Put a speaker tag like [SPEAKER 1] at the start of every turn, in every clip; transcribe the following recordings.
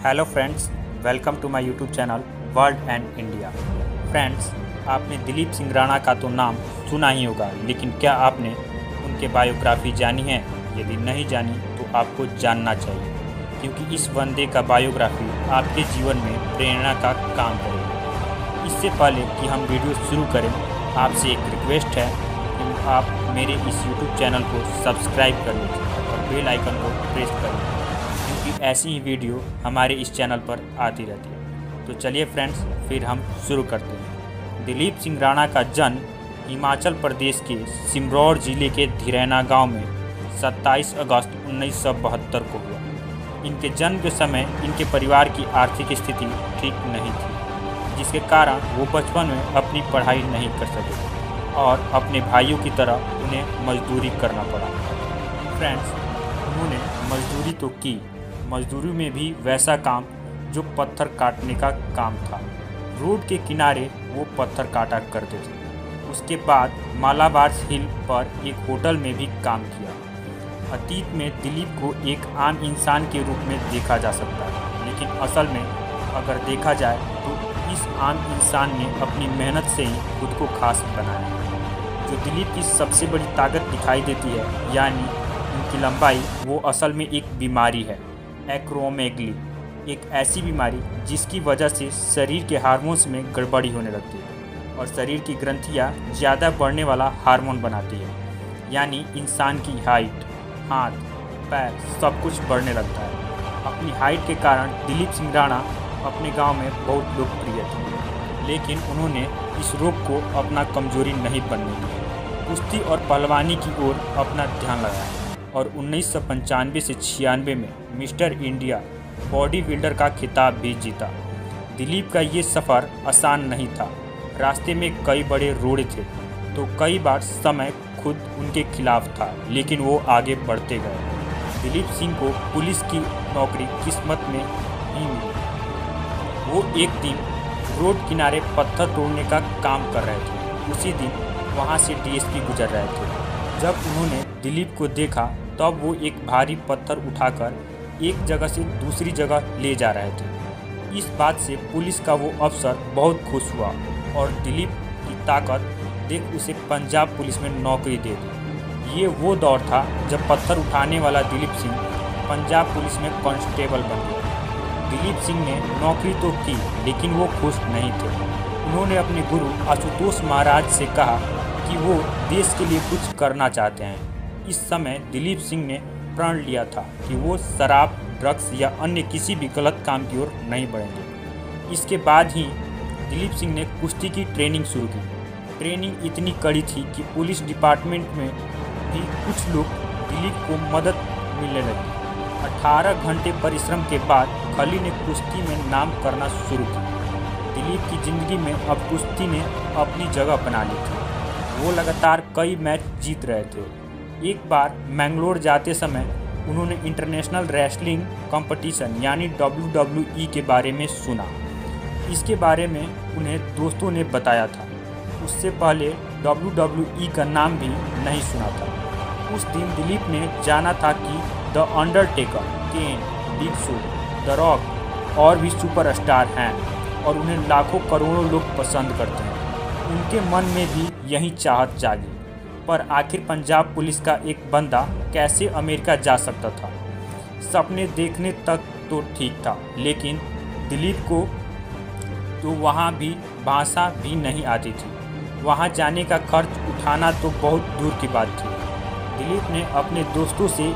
[SPEAKER 1] Hello friends, welcome to my YouTube channel world and India. Friends, आपने दिलीप सिंह राणा का तो नाम सुना ही होगा, लेकिन क्या आपने उनके बायोग्राफी जानी है? यदि नहीं जानी तो आपको जानना चाहिए, क्योंकि इस बंदे का बायोग्राफी आपके जीवन में प्रेरणा का काम करेगा। इससे पहले कि हम वीडियो शुरू करें, आपसे एक रिक्वेस्ट है कि आप मेरे इस यूट्यूब चैनल को सब्सक्राइब कर लीजिए और बेल आइकन को प्रेस कर लीजिए, क्योंकि ऐसी ही वीडियो हमारे इस चैनल पर आती रहती है। तो चलिए फ्रेंड्स, फिर हम शुरू करते हैं। दिलीप सिंह राणा का जन्म हिमाचल प्रदेश के सिमरौर जिले के धीरैना गांव में 27 अगस्त 1972 को हुआ। इनके जन्म के समय इनके परिवार की आर्थिक स्थिति ठीक नहीं थी, जिसके कारण वो बचपन में अपनी पढ़ाई नहीं कर सके और अपने भाइयों की तरह उन्हें मजदूरी करना पड़ा। फ्रेंड्स, उन्होंने मजदूरी तो की, मजदूरी में भी वैसा काम जो पत्थर काटने का काम था। रोड के किनारे वो पत्थर काटा करते थे। उसके बाद मालाबार हिल पर एक होटल में भी काम किया। अतीत में दिलीप को एक आम इंसान के रूप में देखा जा सकता है, लेकिन असल में अगर देखा जाए तो इस आम इंसान ने अपनी मेहनत से ही खुद को खास बनाया। जो दिलीप की सबसे बड़ी ताकत दिखाई देती है, यानी उनकी लंबाई, वो असल में एक बीमारी है, एक्रोमेगली। एक ऐसी बीमारी जिसकी वजह से शरीर के हार्मोन्स में गड़बड़ी होने लगती है और शरीर की ग्रंथियां ज़्यादा बढ़ने वाला हार्मोन बनाती है, यानी इंसान की हाइट, हाथ, पैर सब कुछ बढ़ने लगता है। अपनी हाइट के कारण दिलीप सिंह राणा अपने गांव में बहुत लोकप्रिय थे, लेकिन उन्होंने इस रोग को अपना कमजोरी नहीं बनने दिया। कुश्ती और पहलवानी की ओर अपना ध्यान लगाया और 1995 से 96 में मिस्टर इंडिया बॉडी बिल्डर का खिताब भी जीता। दिलीप का ये सफ़र आसान नहीं था। रास्ते में कई बड़े रोड थे, तो कई बार समय खुद उनके खिलाफ था, लेकिन वो आगे बढ़ते गए। दिलीप सिंह को पुलिस की नौकरी किस्मत में ही मिली। वो एक दिन रोड किनारे पत्थर तोड़ने का काम कर रहे थे। उसी दिन वहाँ से डीएसपी गुजर रहे थे। जब उन्होंने दिलीप को देखा, तब वो एक भारी पत्थर उठाकर एक जगह से दूसरी जगह ले जा रहे थे। इस बात से पुलिस का वो अफसर बहुत खुश हुआ और दिलीप की ताकत देख उसे पंजाब पुलिस में नौकरी दे दी। ये वो दौर था जब पत्थर उठाने वाला दिलीप सिंह पंजाब पुलिस में कांस्टेबल बन गया। दिलीप सिंह ने नौकरी तो की, लेकिन वो खुश नहीं थे। उन्होंने अपने गुरु आशुतोष महाराज से कहा कि वो देश के लिए कुछ करना चाहते हैं। इस समय दिलीप सिंह ने प्रण लिया था कि वो शराब, ड्रग्स या अन्य किसी भी गलत काम की ओर नहीं बढ़ेंगे। इसके बाद ही दिलीप सिंह ने कुश्ती की ट्रेनिंग शुरू की। ट्रेनिंग इतनी कड़ी थी कि पुलिस डिपार्टमेंट में भी कुछ लोग दिलीप को मदद मिलने लगी। 18 घंटे परिश्रम के बाद खली ने कुश्ती में नाम करना शुरू किया। दिलीप की ज़िंदगी में अब कुश्ती ने अपनी जगह बना ली थी। वो लगातार कई मैच जीत रहे थे। एक बार मैंगलोर जाते समय उन्होंने इंटरनेशनल रेसलिंग कंपटीशन यानी WWE के बारे में सुना। इसके बारे में उन्हें दोस्तों ने बताया था। उससे पहले WWE का नाम भी नहीं सुना था। उस दिन दिलीप ने जाना था कि the Undertaker, Kane, Big Show, the Rock और भी सुपरस्टार हैं और उन्हें लाखों करोड़ों लोग पसंद करते हैं। उनके मन में भी यही चाहत जागी। पर आखिर पंजाब पुलिस का एक बंदा कैसे अमेरिका जा सकता था? सपने देखने तक तो ठीक था, लेकिन दिलीप को तो वहाँ भी भाषा भी नहीं आती थी। वहाँ जाने का खर्च उठाना तो बहुत दूर की बात थी। दिलीप ने अपने दोस्तों से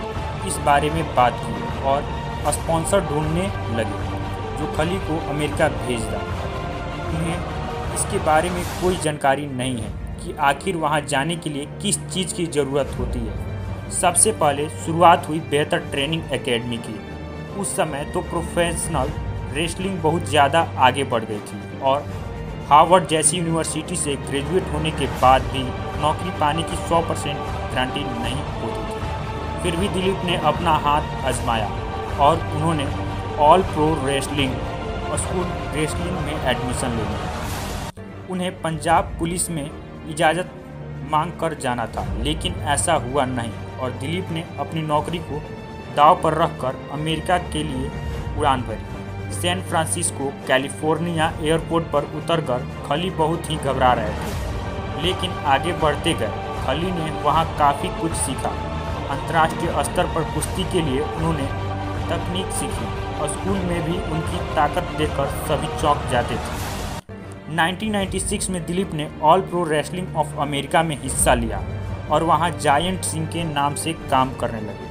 [SPEAKER 1] इस बारे में बात की और स्पॉन्सर ढूंढने लगे, जो खली को अमेरिका भेज दा। उन्हें इसके बारे में कोई जानकारी नहीं है कि आखिर वहां जाने के लिए किस चीज़ की ज़रूरत होती है। सबसे पहले शुरुआत हुई बेहतर ट्रेनिंग एकेडमी की। उस समय तो प्रोफेशनल रेसलिंग बहुत ज़्यादा आगे बढ़ गई थी और हार्वर्ड जैसी यूनिवर्सिटी से ग्रेजुएट होने के बाद भी नौकरी पाने की 100% गारंटी नहीं होती थी। फिर भी दिलीप ने अपना हाथ आजमाया और उन्होंने all pro wrestling school wrestling में एडमिशन ले लिया। उन्हें पंजाब पुलिस में इजाज़त मांग कर जाना था, लेकिन ऐसा हुआ नहीं और दिलीप ने अपनी नौकरी को दांव पर रखकर अमेरिका के लिए उड़ान भरी। सैन फ्रांसिस्को कैलिफोर्निया एयरपोर्ट पर उतरकर खली बहुत ही घबरा रहे थे, लेकिन आगे बढ़ते गए। खली ने वहां काफ़ी कुछ सीखा। अंतर्राष्ट्रीय स्तर पर कुश्ती के लिए उन्होंने तकनीक सीखी और स्कूल में भी उनकी ताकत देखकर सभी चौंक जाते थे। 1996 में दिलीप ने all pro wrestling of America में हिस्सा लिया और वहां जायंट सिंह के नाम से काम करने लगे।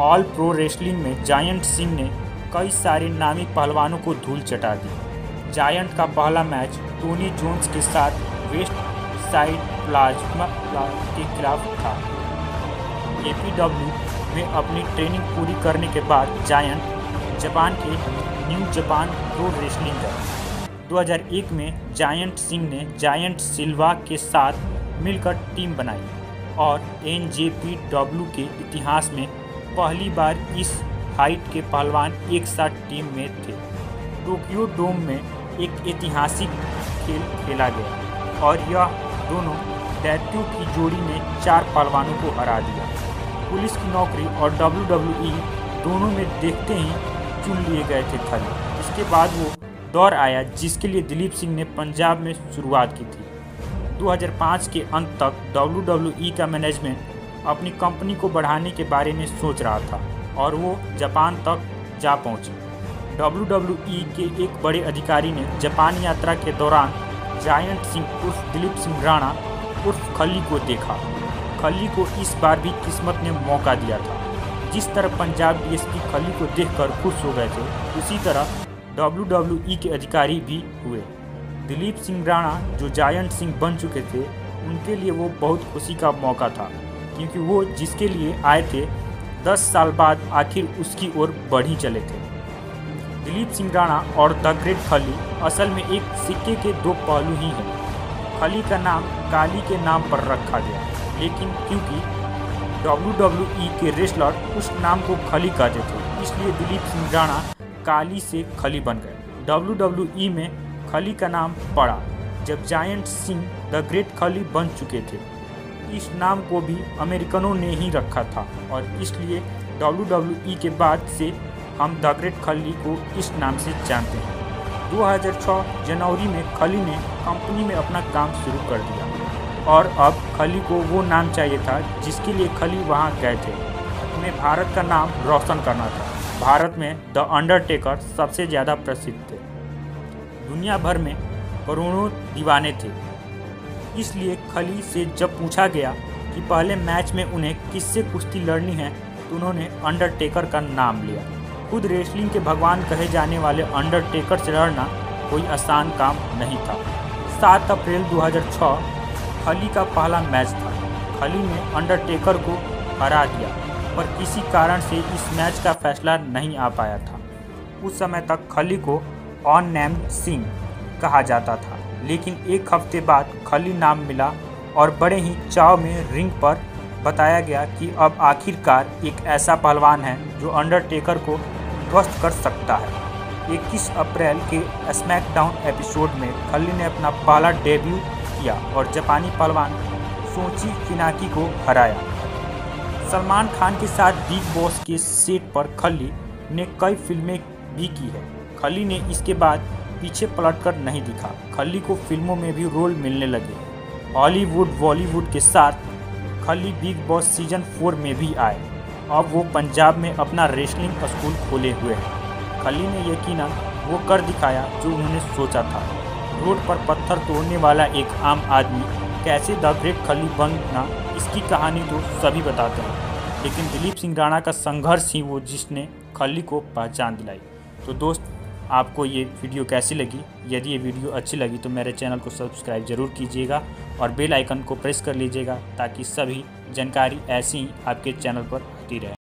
[SPEAKER 1] ऑल प्रो रेसलिंग में जायंट सिंह ने कई सारे नामी पहलवानों को धूल चटा दी। जायंट का पहला मैच टोनी जोन्स के साथ वेस्ट साइड प्लाज्मा के खिलाफ था। APW में अपनी ट्रेनिंग पूरी करने के बाद जायंट जापान के न्यू जापान प्रो रेसलिंग गए। 2001 में जायंट सिंह ने जायंट सिल्वा के साथ मिलकर टीम बनाई और NJPW के इतिहास में पहली बार इस हाइट के पहलवान एक साथ टीम में थे। टोक्यो डोम में एक ऐतिहासिक खेल खेला गया और यह दोनों दैत्यों की जोड़ी ने 4 पहलवानों को हरा दिया। पुलिस की नौकरी और WWE दोनों में देखते ही चुन लिए गए थे खली। इसके बाद वो दौर आया जिसके लिए दिलीप सिंह ने पंजाब में शुरुआत की थी। 2005 के अंत तक WWE का मैनेजमेंट अपनी कंपनी को बढ़ाने के बारे में सोच रहा था और वो जापान तक जा पहुंचे। WWE के एक बड़े अधिकारी ने जापान यात्रा के दौरान जायंट सिंह उर्फ दिलीप सिंह राणा उर्फ खली को देखा। खली को इस बार भी किस्मत ने मौका दिया था। जिस तरह पंजाब DSP खली को देखकर खुश हो गए थे, उसी तरह WWE के अधिकारी भी हुए। दिलीप सिंह राणा जो जायंट सिंह बन चुके थे, उनके लिए वो बहुत खुशी का मौका था, क्योंकि वो जिसके लिए आए थे 10 साल बाद आखिर उसकी ओर बढ़ ही चले थे। दिलीप सिंह राणा और द ग्रेट खली असल में एक सिक्के के 2 पहलू ही हैं। खली का नाम काली के नाम पर रखा गया, लेकिन क्योंकि WWE के रेसलर उस नाम को खली कहते थे, इसलिए दिलीप सिंह राणा काली से खली बन गए। WWE में खली का नाम पड़ा जब जायंट सिंह द ग्रेट खली बन चुके थे। इस नाम को भी अमेरिकनों ने ही रखा था और इसलिए WWE के बाद से हम द ग्रेट खली को इस नाम से जानते हैं। 2006 जनवरी में खली ने कंपनी में अपना काम शुरू कर दिया और अब खली को वो नाम चाहिए था जिसके लिए खली वहाँ गए थे। उन्हें भारत का नाम रोशन करना था। भारत में द अंडरटेकर सबसे ज़्यादा प्रसिद्ध थे। दुनिया भर में करोड़ों दीवाने थे। इसलिए खली से जब पूछा गया कि पहले मैच में उन्हें किससे कुश्ती लड़नी है, तो उन्होंने अंडरटेकर का नाम लिया। खुद रेसलिंग के भगवान कहे जाने वाले अंडरटेकर से लड़ना कोई आसान काम नहीं था। 7 अप्रैल 2006 खली का पहला मैच था। खली ने अंडरटेकर को हरा दिया, पर किसी कारण से इस मैच का फैसला नहीं आ पाया था। उस समय तक खली को ऑन नेम सिंह कहा जाता था, लेकिन एक हफ्ते बाद खली नाम मिला और बड़े ही चाव में रिंग पर बताया गया कि अब आखिरकार एक ऐसा पहलवान है जो अंडरटेकर को ध्वस्त कर सकता है। 21 अप्रैल के स्मैकडाउन एपिसोड में खली ने अपना पहला डेब्यू किया और जापानी पहलवान सोची किनाकी को हराया। सलमान खान के साथ बिग बॉस के सेट पर खली ने कई फिल्में भी की है। खली ने इसके बाद पीछे पलटकर नहीं दिखा। खली को फिल्मों में भी रोल मिलने लगे। हॉलीवुड बॉलीवुड के साथ खली बिग बॉस सीजन 4 में भी आए। अब वो पंजाब में अपना रेसलिंग स्कूल खोले हुए हैं। खली ने यकीनन वो कर दिखाया जो उन्होंने सोचा था। रोड पर पत्थर तोड़ने वाला एक आम आदमी कैसे द ग्रेट खली बनना, इसकी कहानी तो सभी बताते हैं, लेकिन दिलीप सिंह राणा का संघर्ष ही वो जिसने खली को पहचान दिलाई। तो दोस्त, आपको ये वीडियो कैसी लगी? यदि ये वीडियो अच्छी लगी तो मेरे चैनल को सब्सक्राइब जरूर कीजिएगा और बेल आइकन को प्रेस कर लीजिएगा ताकि सभी जानकारी ऐसी ही आपके चैनल पर आती रहे।